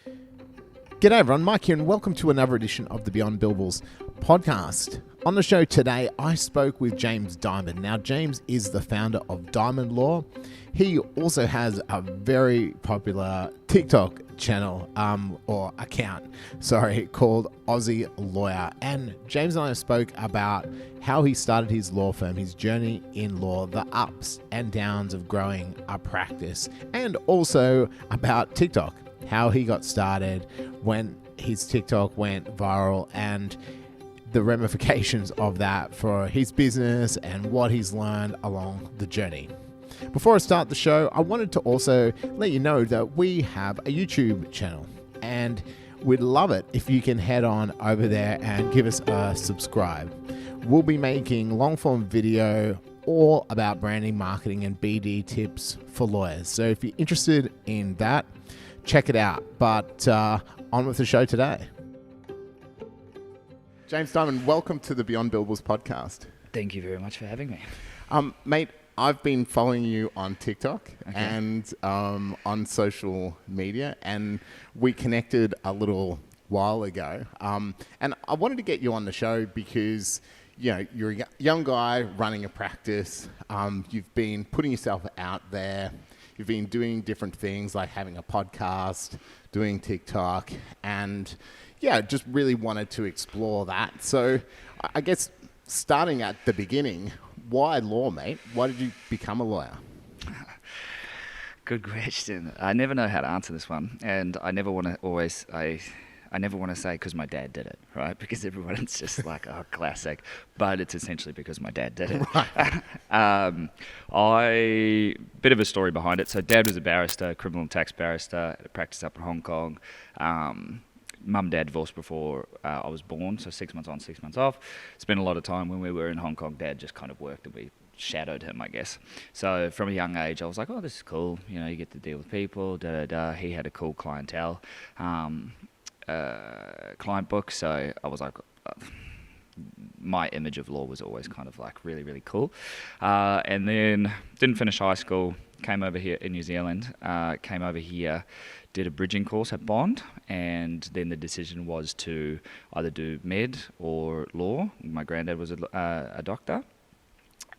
G'day everyone, Mike here and welcome to another edition of the Beyond Billables podcast. On the show today, I spoke with James Diamond. Now, James is the founder of Diamond Law. He also has a very popular TikTok channel or account, called Aussie Lawyer. And James and I spoke about how he started his law firm, his journey in law, the ups and downs of growing a practice, and also about TikTok. How he got started, when his TikTok went viral, and the ramifications of that for his business and what he's learned along the journey. Before I start the show, I wanted to also let you know that we have a YouTube channel, and we'd love it if you can head on over there and give us a subscribe. We'll be making long-form video all about branding, marketing, and BD tips for lawyers. So if you're interested in that, check it out. But on with the show today. James Diamond, welcome to the Beyond Billables podcast. Thank you very much for having me. Mate, I've been following you on TikTok and on social media, and we connected a little while ago. And I wanted to get you on the show because you're a young guy running a practice. You've been putting yourself out there. You've been doing different things like having a podcast, doing TikTok, and just really wanted to explore that. So I guess starting at the beginning, why law, mate? Why did you become a lawyer? Good question. I never know how to answer this one, and I never want to I never want to say because my dad did it, right? Because everyone's just like, oh, classic. But it's essentially because my dad did it. Right. Bit of a story behind it. So dad was a barrister, criminal and tax barrister, practiced up in Hong Kong. Mum and dad divorced before I was born, so 6 months on, 6 months off. Spent a lot of time when we were in Hong Kong. Dad just kind of worked and we shadowed him, I guess. So from a young age, I was like, oh, this is cool. You get to deal with people, He had a cool clientele. Client book, so I was like, my image of law was always kind of like really, really cool. And then didn't finish high school, came over here in New Zealand, did a bridging course at Bond, and then the decision was to either do med or law. My granddad was a doctor.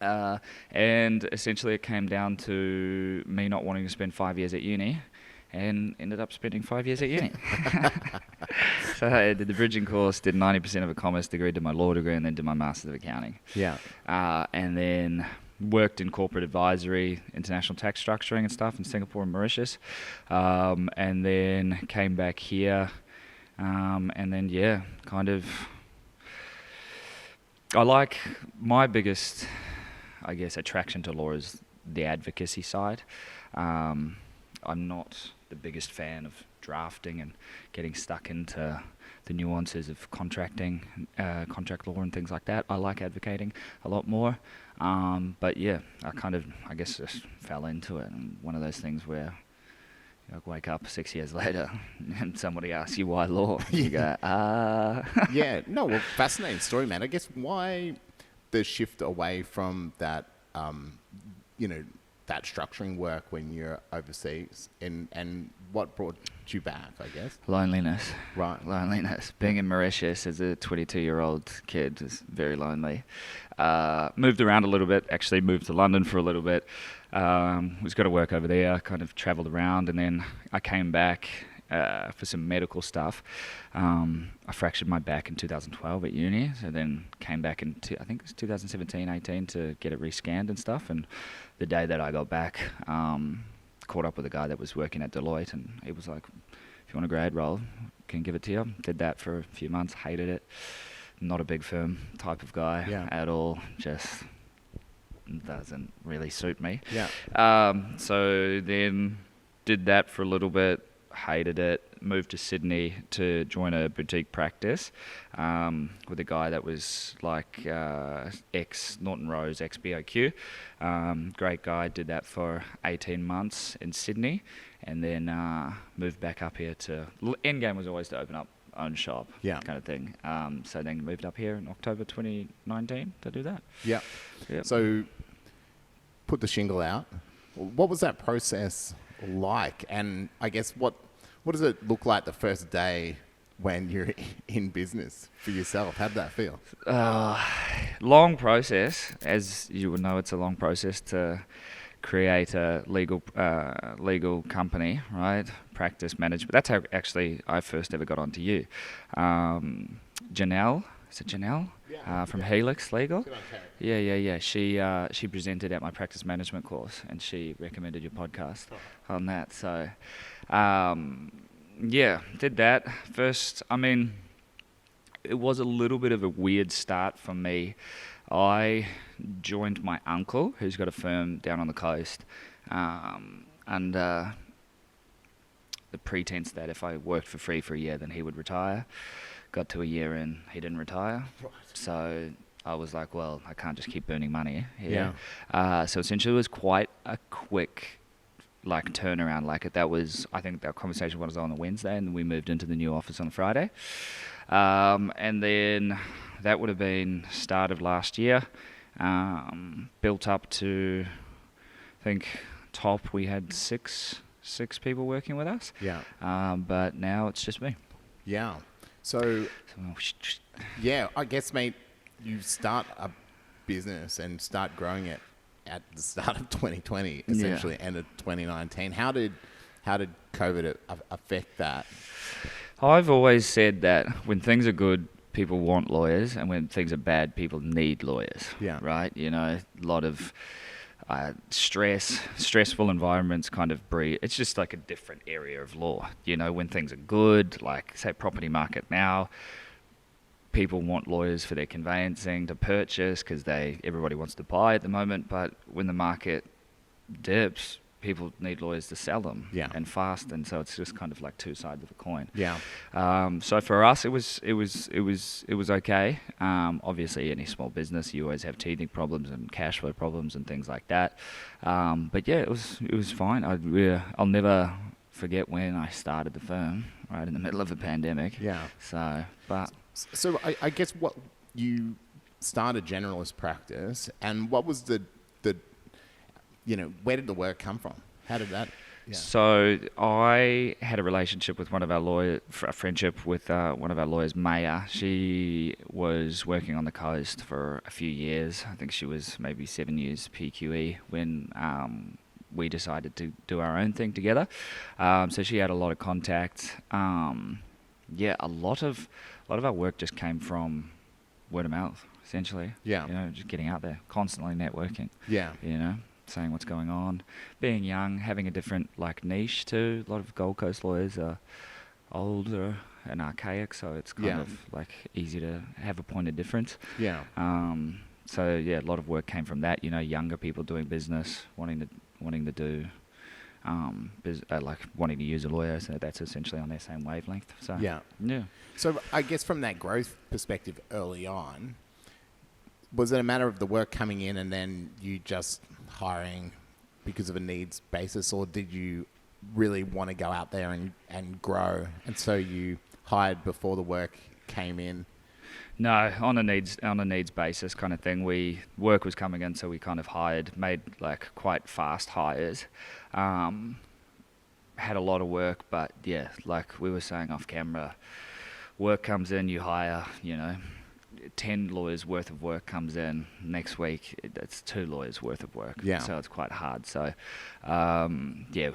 And essentially it came down to me not wanting to spend 5 years at uni, and ended up spending 5 years at uni. So I did the bridging course, did 90% of a commerce degree, did my law degree, and then did my Master's of Accounting. Yeah. And then worked in corporate advisory, international tax structuring and stuff in Singapore and Mauritius. And then came back here. And then, I like my biggest, attraction to law is the advocacy side. I'm not the biggest fan of drafting and getting stuck into the nuances of contracting, contract law and things like that. I like advocating a lot more. I just fell into it. And one of those things where you wake up 6 years later and somebody asks you why law. You go, Yeah, no, well, fascinating story, man. I guess why the shift away from that, that structuring work when you're overseas, and what brought you back, I guess? Loneliness. Right. Loneliness. Being in Mauritius as a 22-year-old kid was very lonely. Moved around a little bit, actually moved to London for a little bit. Was going to work over there, kind of travelled around, and then I came back for some medical stuff. I fractured my back in 2012 at uni, so then came back in, I think it was 2017, 18 to get it rescanned and stuff. And the day that I got back, caught up with a guy that was working at Deloitte, and he was like, if you want a grad role, can give it to you. Did that for a few months, hated it. Not a big firm type of guy at all, just doesn't really suit me. So then did that for a little bit, hated it, moved to Sydney to join a boutique practice with a guy that was like ex Norton Rose, ex BOQ. Great guy, did that for 18 months in Sydney, and then moved back up here to, end game was always to open up own shop, kind of thing. So then moved up here in October 2019 to do that. Yeah. So put the shingle out. What was that process like? And I guess what What does it look like the first day when you're in business for yourself? How'd that feel? Long process, as you would know. It's a long process to create a legal company, right? Practice management. That's how actually I first ever got onto you. Janelle, is it Janelle? Yeah. From Helix Legal. Good on Terry. Yeah. She presented at my practice management course, and she recommended your podcast on that. So, did that first. I mean, it was a little bit of a weird start for me. I joined my uncle, who's got a firm down on the coast, under the pretense that if I worked for free for a year, then he would retire. Got to a year in, he didn't retire. Right. So I was like, well, I can't just keep burning money here. Yeah. So essentially it was quite a quick turnaround. I think that conversation was on a Wednesday, and then we moved into the new office on a Friday. And then that would have been start of last year. Built up to, I think, top we had six people working with us. Yeah. But now it's just me. Yeah. So I guess, mate, you start a business and start growing it at the start of 2020, essentially, end of 2019. How did COVID affect that? I've always said that when things are good, people want lawyers, and when things are bad, people need lawyers. Yeah. Right? A lot of stressful environments kind of breed. It's just like a different area of law. When things are good, like say property market now, people want lawyers for their conveyancing to purchase because everybody wants to buy at the moment. But when the market dips, people need lawyers to sell them and fast, and so it's just kind of like two sides of a coin. Yeah. So for us, it was okay. Obviously, any small business, you always have teething problems and cash flow problems and things like that. But yeah, it was fine. I'll never forget when I started the firm right in the middle of a pandemic. Yeah. So I guess what you started generalist practice, and what was the where did the work come from? How did that? Yeah. So I had a relationship with one of our lawyers, a friendship with one of our lawyers, Maya. She was working on the coast for a few years. I think she was maybe 7 years PQE when we decided to do our own thing together. So she had a lot of contacts. A lot of our work just came from word of mouth, essentially. Yeah. Just getting out there, constantly networking. Yeah. Saying what's going on, being young, having a different niche too. A lot of Gold Coast lawyers are older and archaic, so it's kind of easy to have a point of difference. Yeah. A lot of work came from that. Younger people doing business, wanting to do, wanting to use a lawyer. So that's essentially on their same wavelength. So yeah. So I guess from that growth perspective early on, was it a matter of the work coming in and then you just hiring because of a needs basis, or did you really want to go out there and grow, and so you hired before the work came in? No, on a needs basis kind of thing. Work was coming in, so we kind of made quite fast hires. Had a lot of work, but yeah, like we were saying off camera, work comes in, you hire, 10 lawyers worth of work comes in next week, it's 2 lawyers worth of work. Yeah. So it's quite hard. So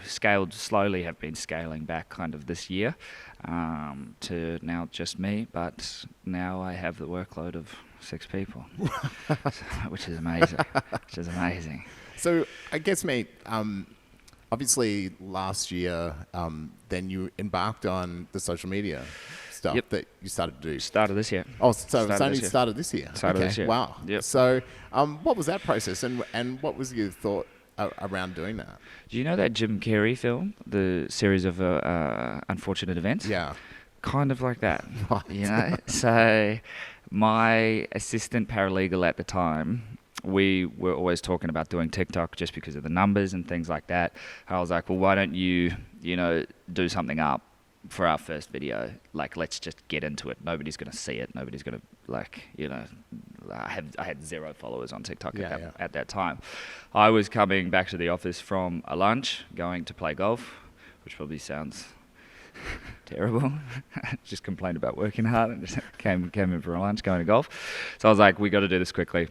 scaled slowly, have been scaling back kind of this year to now just me, but now I have the workload of 6 people, which is amazing. So I guess, mate, obviously last year, then you embarked on the social media stuff that you started to do. Started this year. Oh, so it's only started this year? Started this year. Wow. Yep. So what was that process, and what was your thought around doing that? Do you know that Jim Carrey film, the series of unfortunate events? Yeah. Kind of like that. Right. So my assistant paralegal at the time, we were always talking about doing TikTok just because of the numbers and things like that. I was like, well, why don't you do something up for our first video? Let's just get into it. Nobody's going to see it. Nobody's going to, I had 0 followers on TikTok at that time. I was coming back to the office from a lunch, going to play golf, which probably sounds terrible. Just complained about working hard and just came in for a lunch, going to golf. So I was like, we got to do this quickly.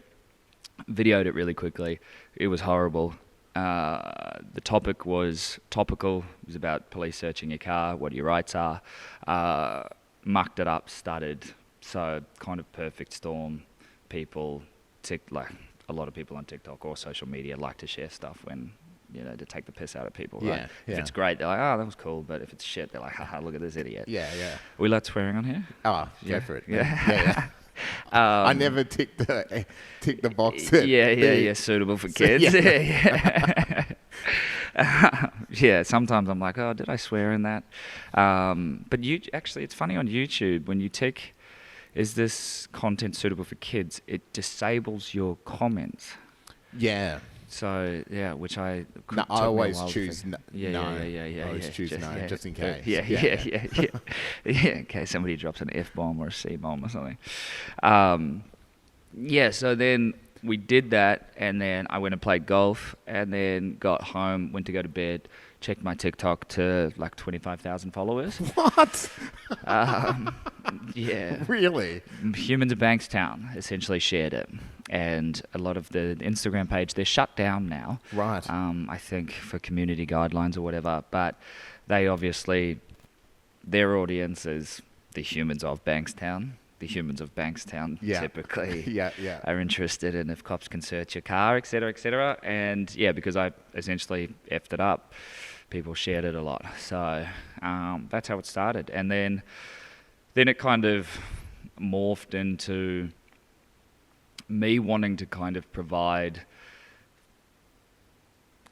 Videoed it really quickly. It was horrible. The topic was topical. It was about police searching your car, what your rights are. Mucked it up, stuttered. So kind of perfect storm. People, like a lot of people on TikTok or social media like to share stuff when, to take the piss out of people, right? If it's great, they're like, oh, that was cool. But if it's shit, they're like, haha, look at this idiot. Yeah. Are we allowed swearing on here? Oh, go for it. Yeah. I never tick the box. Suitable for kids. Sometimes I'm like, oh, did I swear in that? But actually, it's funny on YouTube when you tick, is this content suitable for kids? It disables your comments. Yeah. So which I always choose no. I always choose no, just in case. In case somebody drops an F-bomb or a C-bomb or something. So then we did that, and then I went and played golf, and then got home, went to go to bed, checked my TikTok to like 25,000 followers. What? Really? Humans of Bankstown essentially shared it. And a lot of the Instagram page, they're shut down now. Right. I think for community guidelines or whatever. But they obviously, their audience is the humans of Bankstown. The humans of Bankstown typically are interested in if cops can search your car, et cetera. And because I essentially effed it up, people shared it a lot. So that's how it started. And then it kind of morphed into me wanting to kind of provide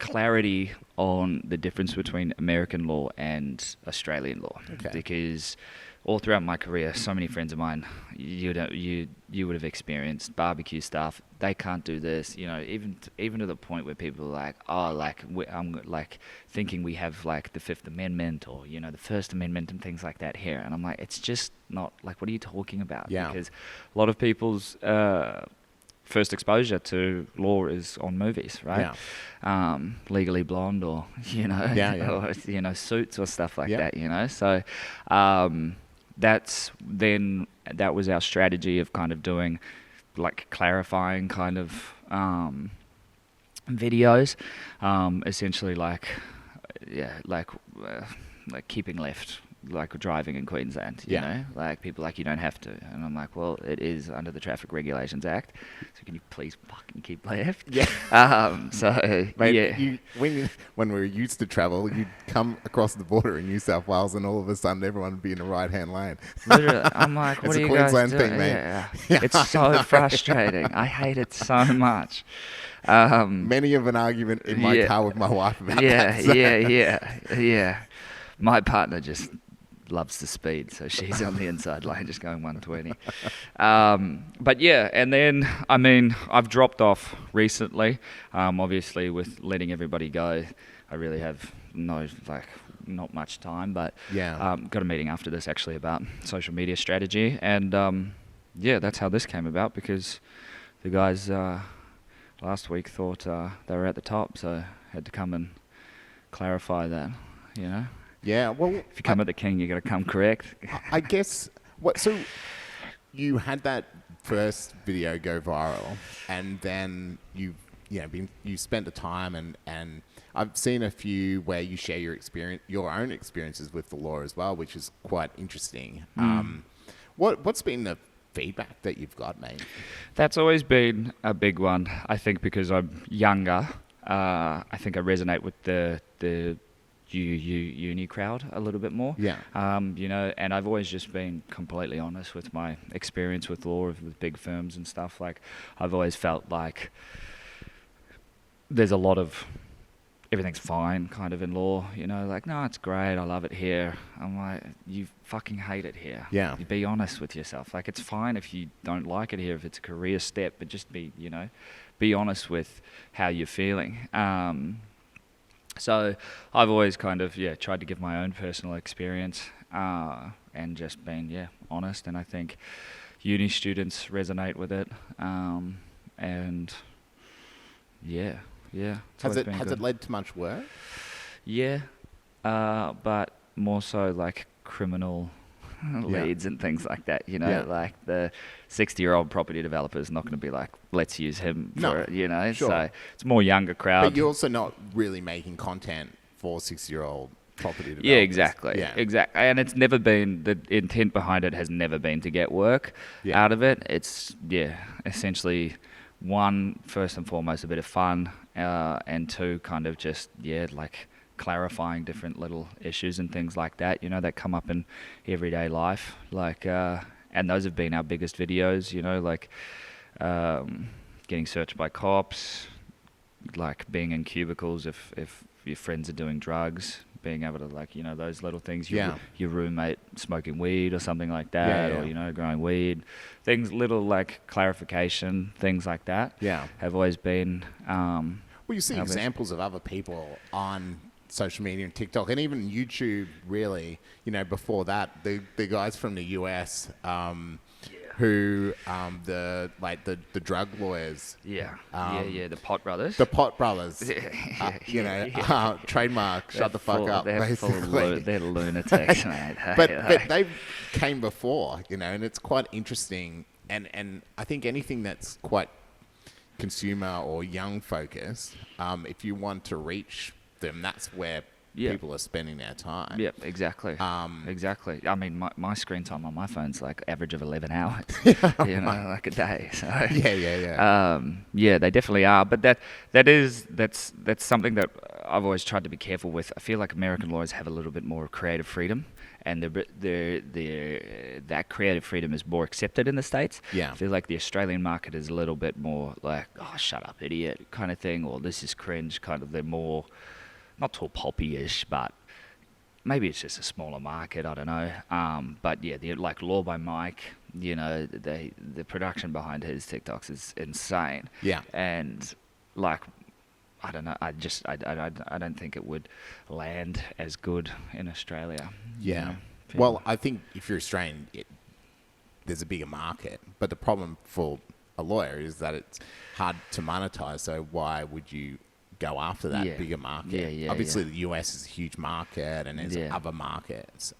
clarity on the difference between American law and Australian law. Okay. Because all throughout my career, so many friends of mine, you would have experienced barbecue stuff. They can't do this, even to the point where people are like, I'm like thinking we have like the Fifth Amendment or the First Amendment and things like that here, and I'm like, it's just not like, what are you talking about? Yeah. Because a lot of people's first exposure to law is on movies, right? Yeah. Legally Blonde or or Suits or stuff like that. So that was our strategy of kind of doing like clarifying kind of videos, essentially like keeping left, like driving in Queensland, you know, like people like, you don't have to, and I'm like, well, it is under the Traffic Regulations Act, so can you please fucking keep left? Mate, when we were used to travel, you'd come across the border in New South Wales, and all of a sudden everyone would be in the right hand lane. Literally, I'm like, what are you guys doing? It's a Queensland thing, mate. It's so frustrating. I hate it so much. Many of an argument in my car with my wife about that. So. My partner just loves the speed, so she's on the inside lane just going 120. And then, I've dropped off recently, obviously with letting everybody go. I really have not much time, but got a meeting after this actually about social media strategy, and that's how this came about, because the guys last week thought they were at the top, so had to come and clarify that, Yeah, well, if you come at the king, you got to come correct. I guess so you had that first video go viral, and then you spent the time, and I've seen a few where you share your own experiences with the law as well, which is quite interesting. What's been the feedback that you've got, mate? That's always been a big one. I think because I'm younger, I think I resonate with the uni crowd a little bit more. And I've always just been completely honest with my experience with law, with big firms and stuff. Like, I've always felt like there's a lot of everything's fine kind of in law, like, no, it's great, I love it here. I'm like, you fucking hate it here. You be honest with yourself. Like, it's fine if you don't like it here, if it's a career step, but just be honest with how you're feeling. So I've always kind of tried to give my own personal experience and just been honest, and I think uni students resonate with it, and has it led to much work? But more so like criminal leads and things like that, you know, like the 60-year-old property developer is not going to be like, let's use him for it, you know. Sure. So it's more younger crowd. But you're also not really making content for 60-year-old property developers. Yeah, exactly. Exactly. And it's never been, the intent behind it has never been to get work out of it. It's, essentially, one, first and foremost, a bit of fun, and two, kind of just, like clarifying different little issues and things like that, you know, that come up in everyday life. Like, and those have been our biggest videos, you know, like getting searched by cops, like being in cubicles if your friends are doing drugs, being able to, like, you know, those little things, your roommate smoking weed or something like that, or, you know, growing weed, things, little like clarification, things like that have always been well, you see examples of other people on social media and TikTok and even YouTube, really, you know, before that, the guys from the US who the drug lawyers, the Pot Brothers, you know, trademark, shut the fuck up, basically. They're lunatics, mate. But they came before, you know, and it's quite interesting, and I think anything that's quite consumer or young focused, if you want to reach them, that's where people are spending their time. Yeah, exactly. Exactly. I mean, my screen time on my phone's like average of 11 hours, you know, like a day. So yeah, they definitely are. But that's something that I've always tried to be careful with. I feel like American lawyers have a little bit more creative freedom, and that creative freedom is more accepted in the States. Yeah. I feel like the Australian market is a little bit more like, oh, shut up, idiot, kind of thing, or this is cringe, kind of. They're more, not tall poppy-ish, but maybe it's just a smaller market, I don't know. But yeah, like Law by Mike, you know, the production behind his TikToks is insane. Yeah. And like, I don't know, I don't think it would land as good in Australia. Yeah. You know? Well, I think if you're Australian, there's a bigger market. But the problem for a lawyer is that it's hard to monetize. So why would you go after that bigger market? Obviously, the US is a huge market, and there's other markets.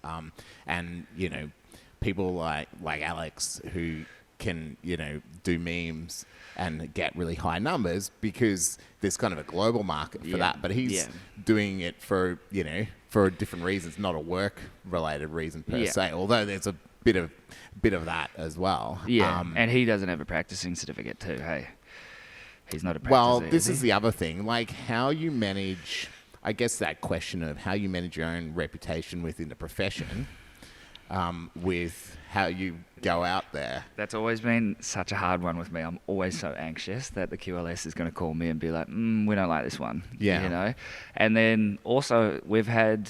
And, you know, people like Alex who can, you know, do memes and get really high numbers because there's kind of a global market for that. But he's doing it for, you know, for different reasons, not a work-related reason per se, although there's a bit of that as well. Yeah, and he doesn't have a practicing certificate too, hey? He's not a practicer. Well, this is the other thing, like how you manage, I guess that question of how you manage your own reputation within the profession, with how you go out there. That's always been such a hard one with me. I'm always so anxious that the QLS is going to call me and be like, we don't like this one. Yeah. You know? And then also we've had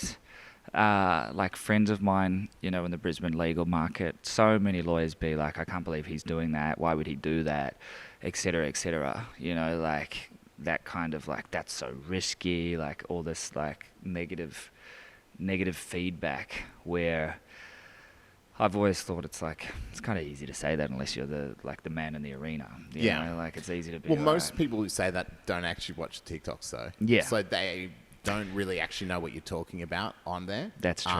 like friends of mine, you know, in the Brisbane legal market, so many lawyers be like, I can't believe he's doing that. Why would he do that? Et cetera, you know, like that kind of like, that's so risky, like all this like negative feedback, where I've always thought it's like, it's kind of easy to say that unless you're the man in the arena. You know? Like it's easy to be. Well, most people who say that don't actually watch TikToks though. Yeah. So they don't really actually know what you're talking about on there. That's true.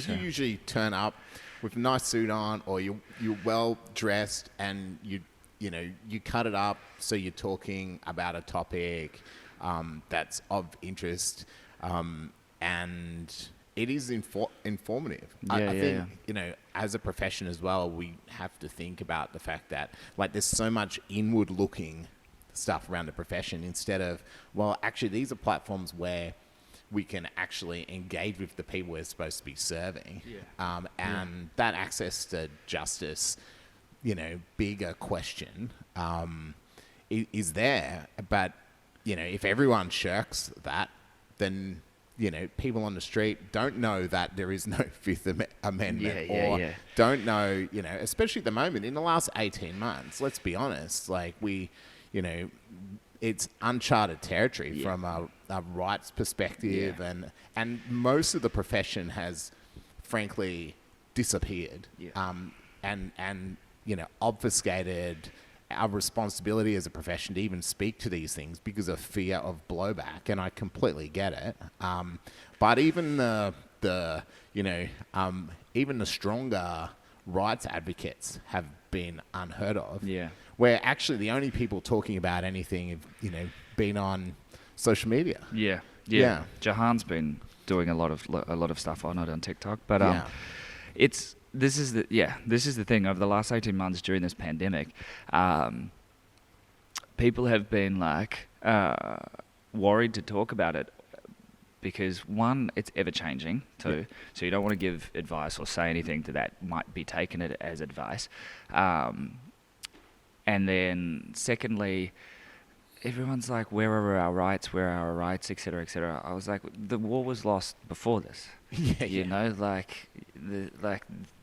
You usually turn up with a nice suit on, or you're well dressed, and you know, you cut it up so you're talking about a topic that's of interest, and it is informative. I think, you know, as a profession as well, we have to think about the fact that, like, there's so much inward-looking stuff around the profession instead of, well, actually, these are platforms where we can actually engage with the people we're supposed to be serving. And that access to justice, you know, bigger question is there. But, you know, if everyone shirks that, then, you know, people on the street don't know that there is no Fifth Amendment, don't know, you know, especially at the moment, in the last 18 months, let's be honest, like you know, it's uncharted territory from a rights perspective, and most of the profession has, frankly, disappeared, and you know, obfuscated our responsibility as a profession to even speak to these things because of fear of blowback, and I completely get it. But even the the, even the stronger rights advocates have been unheard of. Yeah. Where actually the only people talking about anything have, been on social media. Yeah. Jahan's been doing a lot of stuff on it on TikTok, but this is the thing. Over the last 18 months during this pandemic, people have been like worried to talk about it because one, it's ever changing. Two, so you don't want to give advice or say anything that might be taken as advice. And then secondly, everyone's like, where are our rights, et cetera, et cetera. I was like, the war was lost before this.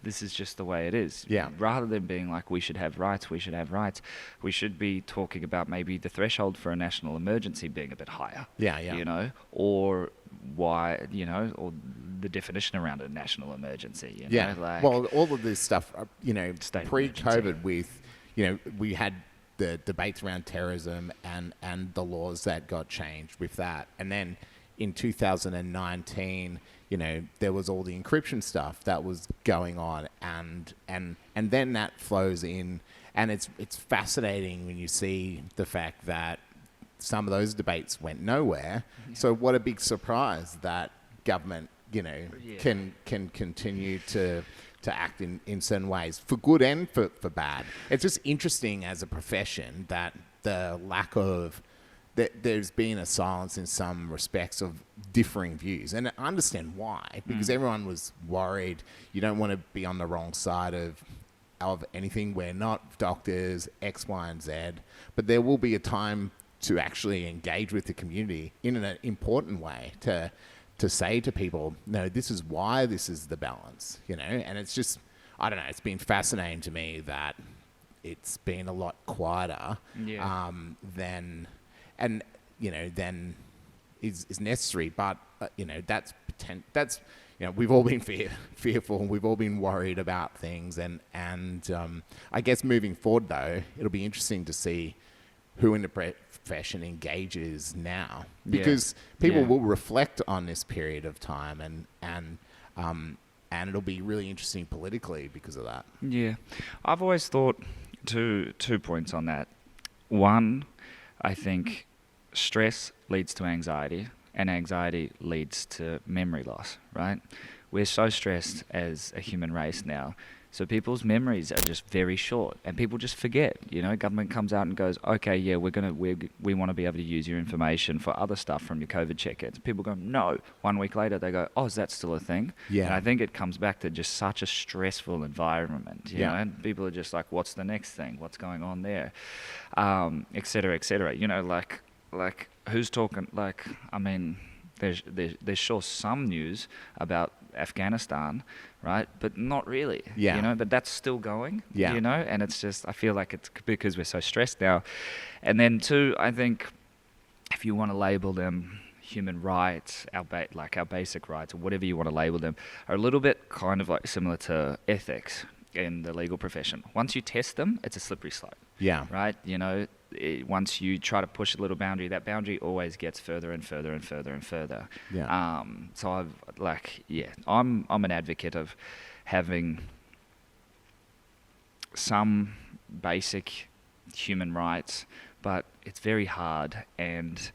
This is just the way it is. Yeah. Rather than being like, we should have rights, we should be talking about maybe the threshold for a national emergency being a bit higher. Yeah. Or why, or the definition around a national emergency. Well, all of this stuff, State pre-COVID emergency. with, we had the debates around terrorism and the laws that got changed with that. And then in 2019, there was all the encryption stuff that was going on, and then that flows in, and it's fascinating when you see the fact that some of those debates went nowhere. Yeah. So what a big surprise that government, can continue to act in certain ways for good and for bad. It's just interesting as a profession that the lack of there's been a silence in some respects of differing views, and I understand why, because everyone was worried. You don't want to be on the wrong side of anything. We're not doctors, X, Y, and Z, but there will be a time to actually engage with the community in an important way to say to people, no, this is why this is the balance, and it's just, I don't know, it's been fascinating to me that it's been a lot quieter than is necessary. But, that's we've all been fearful, we've all been worried about things. And I guess moving forward, though, it'll be interesting to see who in the profession engages now, because people will reflect on this period of time, and it'll be really interesting politically because of that. Yeah, I've always thought two points on that. One, I think stress leads to anxiety, and anxiety leads to memory loss, right? We're so stressed as a human race now. So people's memories are just very short, and people just forget. Government comes out and goes, okay, yeah, we want to be able to use your information for other stuff from your COVID check-ins. People go, no. 1 week later, they go, oh, is that still a thing? Yeah. And I think it comes back to just such a stressful environment, you know, and people are just like, what's the next thing? What's going on there? Et cetera, et cetera. Like who's talking? There's sure some news about Afghanistan, right? But not really, but that's still going, and it's just, I feel like it's because we're so stressed now. And then two, I think if you want to label them human rights, our basic rights, or whatever you want to label them, are a little bit kind of like similar to ethics in the legal profession. Once you test them, it's a slippery slope. Yeah. Right? Once you try to push a little boundary, that boundary always gets further and further and further and further. Yeah. So I'm an advocate of having some basic human rights, but it's very hard, and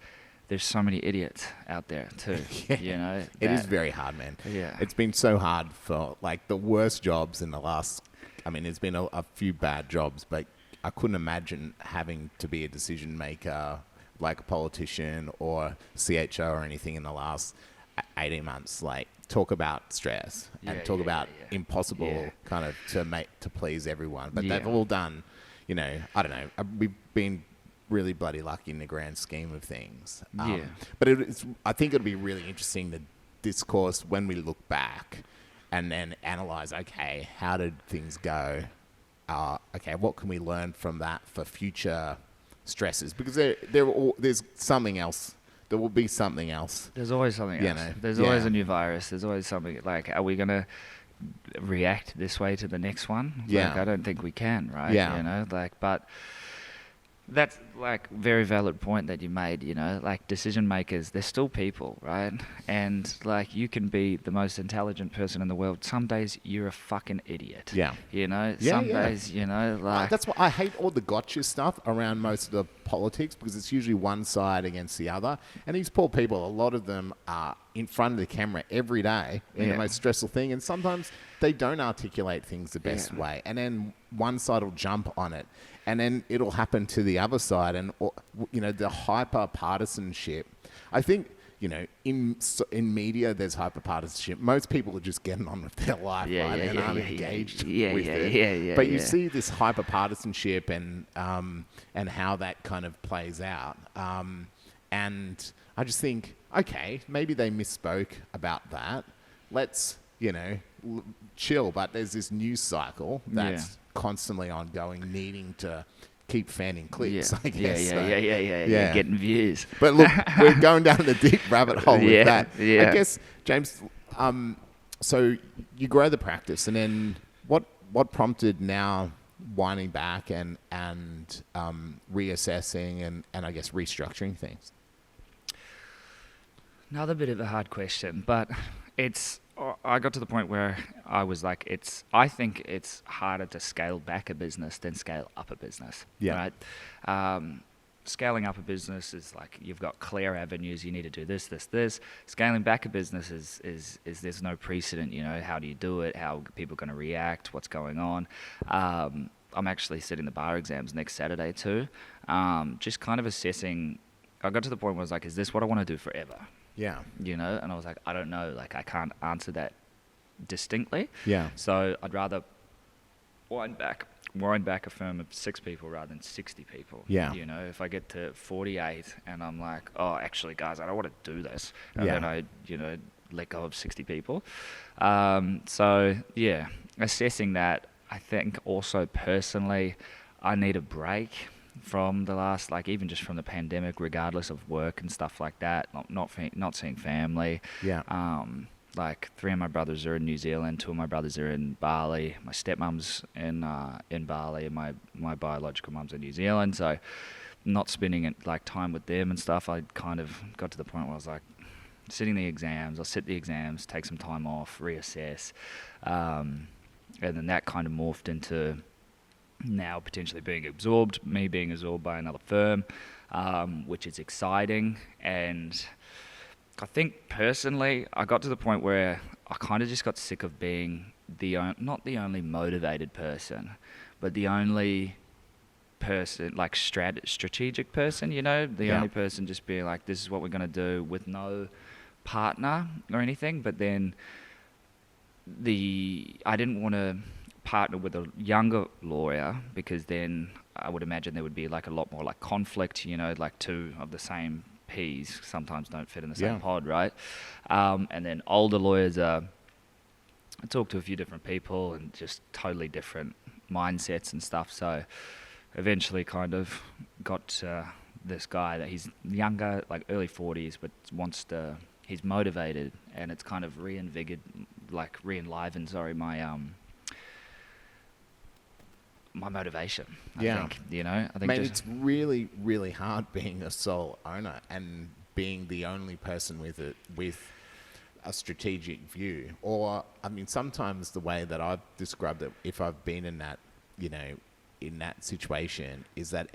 there's so many idiots out there too. It is very hard, man. Yeah. It's been so hard for the worst jobs in the last, there's been a few bad jobs, but I couldn't imagine having to be a decision maker like a politician or CHO or anything in the last 18 months. Talk about stress and talk about impossible kind of to please everyone. But they've all done, I don't know, we've been really bloody lucky in the grand scheme of things. But I think it'll be really interesting to discourse when we look back and then analyze, okay, how did things go? Okay, what can we learn from that for future stresses? Because there's something else. There will be something else. There's always something else. There's always a new virus. There's always something. Are we going to react this way to the next one? I don't think we can, right? Yeah. But that's like very valid point that you made, you know, like decision makers, they're still people, right? And like you can be the most intelligent person in the world. Some days you're a fucking idiot. Yeah. You know, Yeah, some yeah. days, you know, like That's why I hate all the gotcha stuff around most of the politics, because it's usually one side against the other. And these poor people, a lot of them are in front of the camera every day in the most stressful thing. And sometimes they don't articulate things the best way. And then one side will jump on it. And then it'll happen to the other side. And, you know, the hyper partisanship, I think, you know, in media, there's hyper partisanship. Most people are just getting on with their life, right? And aren't engaged with it. But you see this hyper partisanship and how that kind of plays out. And I just think, okay, maybe they misspoke about that. Let's, you know, chill. But there's this news cycle that's constantly ongoing, needing to keep fanning clicks, I guess. Yeah, getting views. But look, we're going down a deep rabbit hole with that. Yeah. I guess, James, so you grow the practice, and then what prompted now winding back and reassessing and I guess restructuring things? Another bit of a hard question, but I got to the point where I was like, I think it's harder to scale back a business than scale up a business. Yeah. Right? Scaling up a business is like you've got clear avenues. You need to do this, this, this. Scaling back a business is there's no precedent. You know, how do you do it? How people are going to react? What's going on? I'm actually sitting the bar exams next Saturday too. Just kind of assessing. I got to the point where I was like, is this what I want to do forever? Yeah. You know, and I was like, I don't know, like I can't answer that distinctly. Yeah. So I'd rather wind back a firm of 6 people rather than 60 people. Yeah. You know, if I get to 48 and I'm like, oh, actually, guys, I don't want to do this. And then I, you know, let go of 60 people. So, yeah, assessing that, I think also personally, I need a break from the last, like even just from the pandemic, regardless of work and stuff like that, not seeing family. Yeah. Like 3 of my brothers are in New Zealand, 2 of my brothers are in Bali. My stepmom's in Bali, and my biological mum's in New Zealand. So, not spending like time with them and stuff. I kind of got to the point where I was like, sitting the exams. I'll sit the exams, take some time off, reassess, and then that kind of morphed into now potentially being absorbed by another firm, which is exciting. And I think personally, I got to the point where I kind of just got sick of being not the only motivated person, but the only person, like strategic person, you know, the only person just being like, this is what we're going to do, with no partner or anything. But then I didn't want to partner with a younger lawyer, because then I would imagine there would be like a lot more like conflict, you know, like 2 of the same peas sometimes don't fit in the same pod, right? And then older lawyers I talked to a few different people and just totally different mindsets and stuff. So eventually kind of got this guy that he's younger, like early 40s, but he's motivated, and it's kind of re-enlivened my motivation, I think, you know. I think it's really, really hard being a sole owner and being the only person with a strategic view. Or, I mean, sometimes the way that I've described it, if I've been in that, you know, in that situation, is that,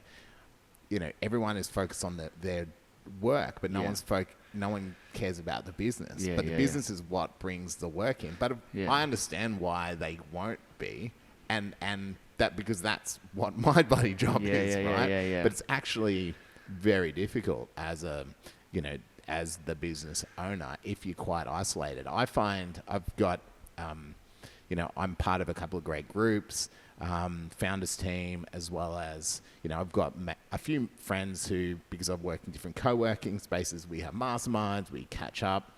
you know, everyone is focused on their work, but no one cares about the business. But the business is what brings the work in. But I understand why they won't be, and that, because that's what my bloody job is, right? But it's actually very difficult as as the business owner if you're quite isolated. I find I've got, I'm part of a couple of great groups, founders team, as well as, I've got a few friends who, because I've worked in different co-working spaces, we have masterminds, we catch up.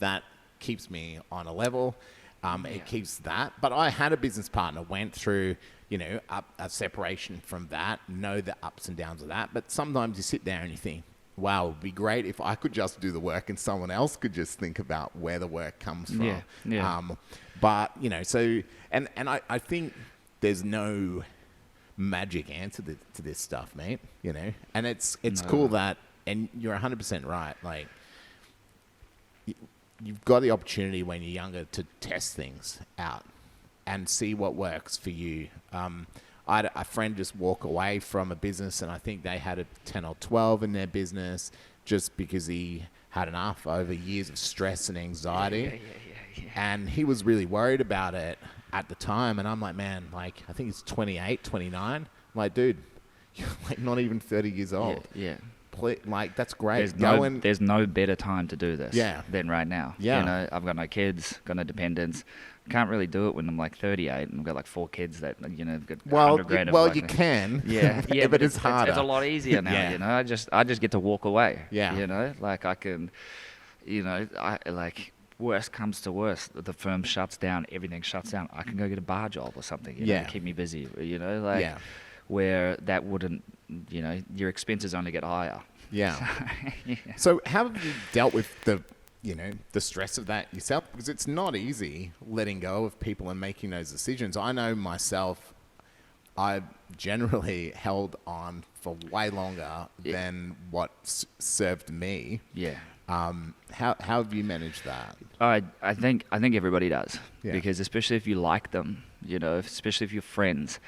That keeps me on a level. It keeps that. But I had a business partner, went through, a separation from that, know the ups and downs of that. But sometimes you sit there and you think, wow, it would be great if I could just do the work and someone else could just think about where the work comes from. But, so, and I think there's no magic answer to this stuff, mate. You know, and it's No. cool that, and you're 100% right. Like, you've got the opportunity when you're younger to test things out and see what works for you. I had a friend just walk away from a business, and I think they had a 10 or 12 in their business just because he had enough over years of stress and anxiety. Yeah. And he was really worried about it at the time. And I'm like, man, like, I think he's 28, 29. I'm like, dude, you're like not even 30 years old. Yeah. Like, that's great. There's no better time to do this than right now. Yeah. You know, I've got no kids, got no dependents. Can't really do it when I'm like 38 and I've got like 4 kids that, you know, got 100 grand. You can. Yeah. but it's harder. It's a lot easier now, Yeah. you know. I just get to walk away. Yeah. You know, like I can, you know, worst comes to worst, the firm shuts down, everything shuts down. I can go get a bar job or something, you know, to keep me busy, you know, like where that wouldn't, you know, your expenses only get higher. Yeah. So how have you dealt with the stress of that yourself? Because it's not easy letting go of people and making those decisions. I know myself, I generally held on for way longer than what served me. Yeah. How have you managed that? I think everybody does, because especially if you like them, you know, especially if you're friends,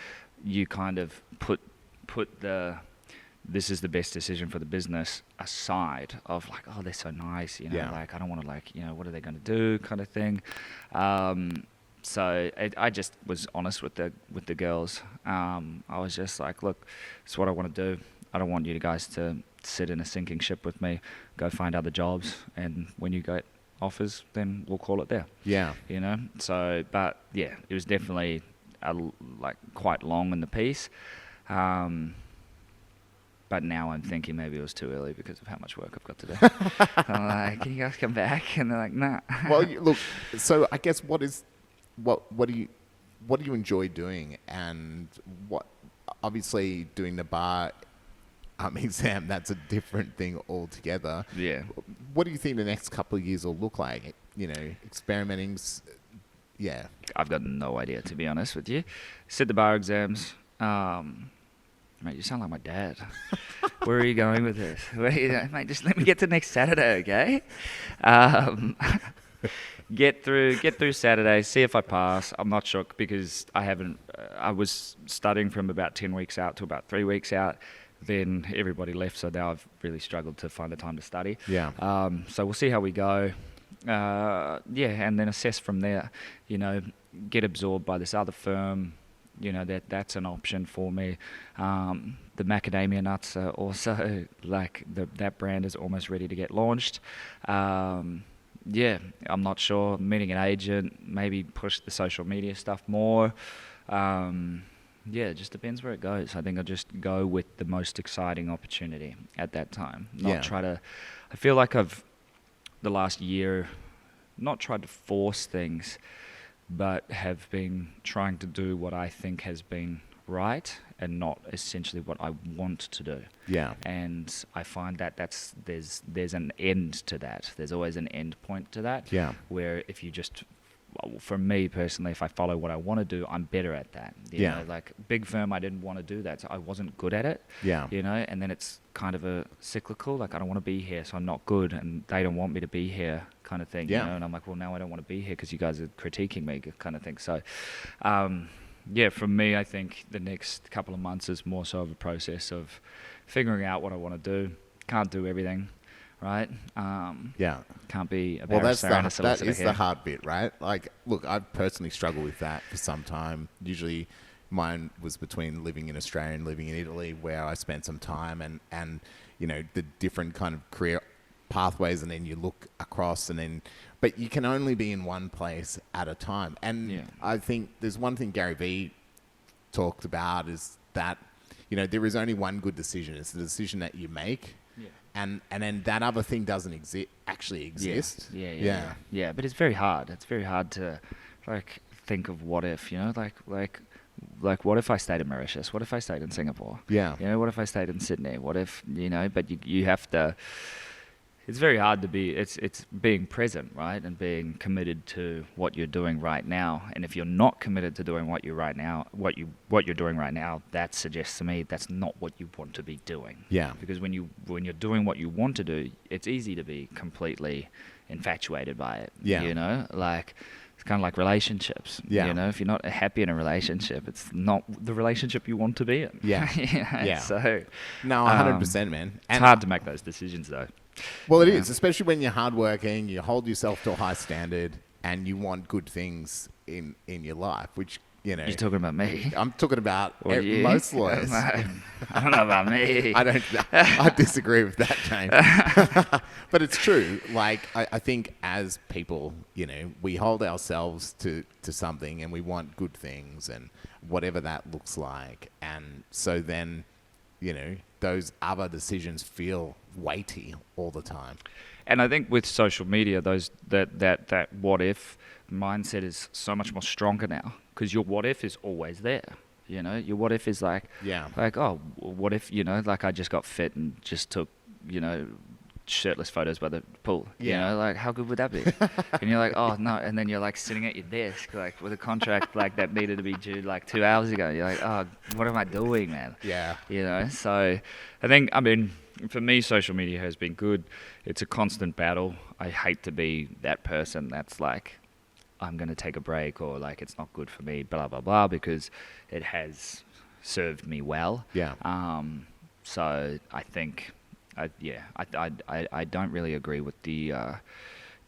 you kind of put the this is the best decision for the business aside of like, oh, they're so nice, you know, like I don't want to like, you know, what are they going to do kind of thing. So I just was honest with the girls. I was just like, look, it's what I want to do. I don't want you guys to sit in a sinking ship with me. Go find other jobs, and when you get offers, then we'll call it there. Yeah. You know. So, but yeah, it was definitely like quite long in the piece. But now I'm thinking maybe it was too early because of how much work I've got to do. I'm like, can you guys come back? And they're like, nah. Well, look. So I guess what do you enjoy doing, and what obviously doing the bar exam, that's a different thing altogether. Yeah. What do you think the next couple of years will look like? You know, experimenting. Yeah. I've got no idea, to be honest with you. Sit the bar exams. Mate, you sound like my dad. Where are you going with this? Mate, just let me get to next Saturday, okay? Get through Saturday, see if I pass. I'm not sure because I was studying from about 10 weeks out to about 3 weeks out. Then everybody left, so now I've really struggled to find the time to study. Yeah. So we'll see how we go. And then assess from there. You know, get absorbed by this other firm. You know, that's an option for me. The macadamia nuts are also like that brand is almost ready to get launched. I'm not sure. Meeting an agent, maybe push the social media stuff more. It just depends where it goes. I think I'll just go with the most exciting opportunity at that time. I feel like I've, the last year, not tried to force things, but have been trying to do what I think has been right and not essentially what I want to do. Yeah. And I find that there's an end to that. There's always an end point to that. Yeah. Where if you just, for me personally, if I follow what I want to do, I'm better at that. You know, like big firm, I didn't want to do that, so I wasn't good at it. Yeah. You know, and then it's kind of a cyclical, like I don't want to be here, so I'm not good, and they don't want me to be here, kind of thing. Yeah. You know, and I'm like, well, now I don't want to be here because you guys are critiquing me, kind of thing. So, for me, I think the next couple of months is more so of a process of figuring out what I want to do. Can't do everything. Right? Can't be a barrister and a solicitor. That is the hard bit, right? Like, look, I've personally struggled with that for some time. Usually mine was between living in Australia and living in Italy, where I spent some time and you know, the different kind of career pathways, and then you look across but you can only be in one place at a time. And I think there's one thing Gary Vee talked about is that, you know, there is only one good decision. It's the decision that you make. And then that other thing doesn't actually exist. Yeah, but it's very hard. It's very hard to like think of what if, you know, like what if I stayed in Mauritius? What if I stayed in Singapore? Yeah. You know, what if I stayed in Sydney? What if, you know, but you have to, it's very hard to be. It's being present, right, and being committed to what you're doing right now. And if you're not committed to doing what you're doing right now, that suggests to me that's not what you want to be doing. Yeah. Because when you're doing what you want to do, it's easy to be completely infatuated by it. Yeah. You know, like. It's kind of like relationships. Yeah. You know, if you're not happy in a relationship, it's not the relationship you want to be in. Yeah. You know? Yeah. So, No, 100%, man. It's hard to make those decisions, though. Well, it is, especially when you're hardworking, you hold yourself to a high standard, and you want good things in your life, which, you know. You're talking about me. I'm talking about You? most lawyers. I don't know about me. I disagree with that, James. But it's true. Like, I think as people, you know, we hold ourselves to something, and we want good things and whatever that looks like. And so then, you know, those other decisions feel weighty all the time. And I think with social media, that what if mindset is so much more stronger now, because your what if is always there. You know, your what if is like, oh, what if, you know, like I just got fit and just took, you know, shirtless photos by the pool. You know, like how good would that be? And you're like, oh no, and then you're like sitting at your desk like with a contract like that needed to be due like 2 hours ago. You're like, oh, what am I doing, man? Yeah. You know, so I think, I mean, for me, social media has been good. It's a constant battle. I hate to be that person that's like, I'm going to take a break, or like it's not good for me, blah, blah, blah, because it has served me well. Yeah. So I think, I don't really agree with the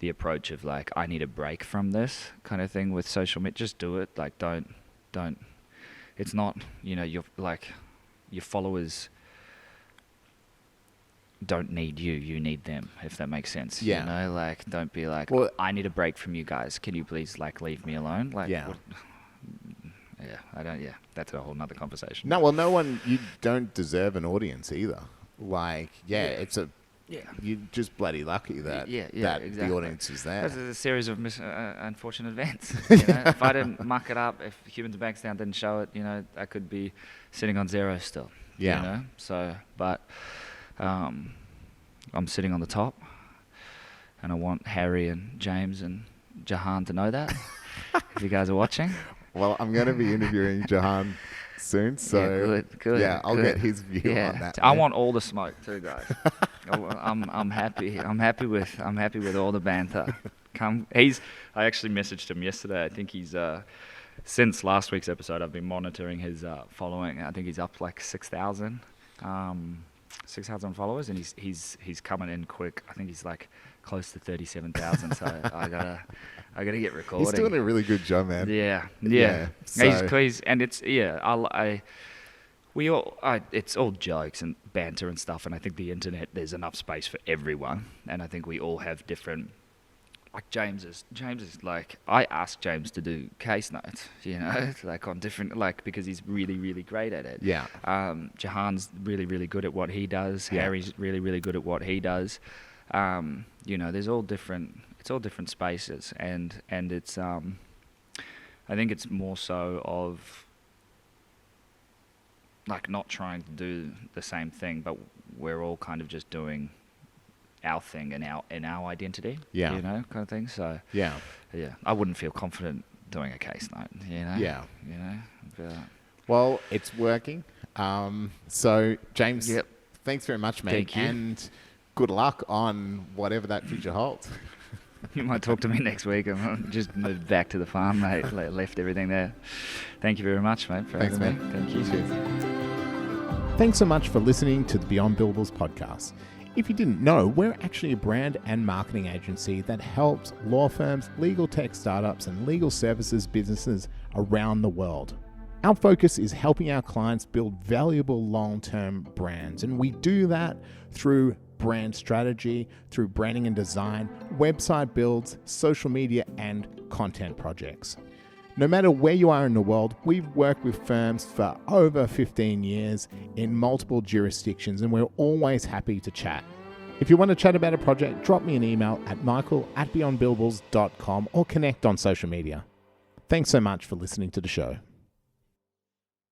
approach of like, I need a break from this kind of thing with social media. Just do it. Like, don't, it's not, you know, you're like, your followers don't need you need them, if that makes sense. You know, like, don't be like, well, I need a break from you guys, can you please like leave me alone? Like, that's a whole nother conversation. No, well, you don't deserve an audience either. Like, you're just bloody lucky that exactly. The audience is there. This is a series of unfortunate events. You know? If I didn't muck it up, if Humans Bankstown didn't show it, you know, I could be sitting on zero still. Yeah. You know? So, but I'm sitting on the top, and I want Harry and James and Jahan to know that. If you guys are watching. Well, I'm going to be interviewing Jahan soon, so good. Yeah, I'll get his view on that. I want all the smoke too, guys. I'm happy. I'm happy with all the banter. I actually messaged him yesterday. I think he's since last week's episode, I've been monitoring his following. I think he's up like 6,000 followers, and he's coming in quick. I think he's like close to 37,000. So I gotta get recording. He's doing a really good job, man. Yeah. He's and it's it's all jokes and banter and stuff, and I think the internet, there's enough space for everyone, and I think we all have different. Like James is like, I asked James to do case notes, you know, like on different, like, because he's really, really great at it. Yeah. Jahan's really, really good at what he does. Yeah. Harry's really, really good at what he does. You know, it's all different spaces, and it's, I think it's more so of, like, not trying to do the same thing, but we're all kind of just doing our thing in our identity, you know, kind of thing. So I wouldn't feel confident doing a case note, you know. Well, it's working. So James, thanks very much, mate. Thank you. And good luck on whatever that future holds. You might talk to me next week. I'm just moved back to the farm, mate. Left everything there. Thank you very much, mate. Thanks, man. Thank you. Cheers. Thanks so much for listening to the Beyond Billables podcast. If you didn't know, we're actually a brand and marketing agency that helps law firms, legal tech startups, and legal services businesses around the world. Our focus is helping our clients build valuable long-term brands, and we do that through brand strategy, through branding and design, website builds, social media, and content projects. No matter where you are in the world, we've worked with firms for over 15 years in multiple jurisdictions, and we're always happy to chat. If you want to chat about a project, drop me an email at michael@beyondbillables.com or connect on social media. Thanks so much for listening to the show.